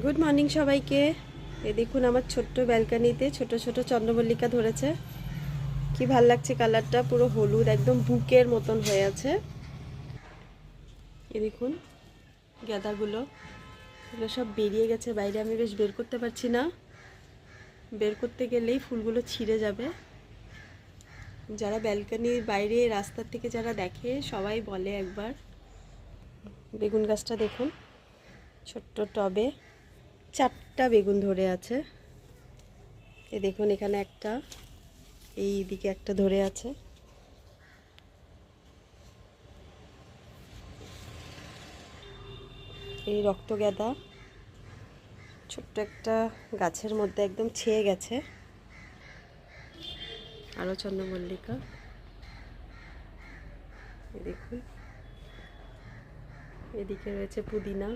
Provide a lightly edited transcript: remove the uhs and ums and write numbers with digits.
Good morning সবাইকে। এ দেখুন আমার ছোট্ট ব্যালকনিতে ছোট ছোট চন্দ্রমল্লিকা ধরেছে। কি ভাল লাগছে কালারটা, পুরো হলুদ একদম বুকের মতন হয়ে আছে। এ দেখুন গাঁদাগুলো, এগুলো সব বেরিয়ে গেছে বাইরে, আমি বেশ বের করতে পারছি না। বের করতে গেলেই ফুলগুলো ছিঁড়ে যাবে। যারা ব্যালকনির বাইরে রাস্তার থেকে যারা দেখে সবাই বলে একবার। বেগুন গাছটা দেখুন, ছোট্ট টবে 4টা বেগুন ধরে আছে। এ দেখুন এখানে একটা, এই দিকে একটা ধরে আছে। এই রক্তগাঁদা ছোট্ট একটা গাছের মধ্যে একদম ছেয়ে গেছে। আরও চন্দ্রমল্লিকা, এই দেখুন। এদিকে রয়েছে পুদিনা।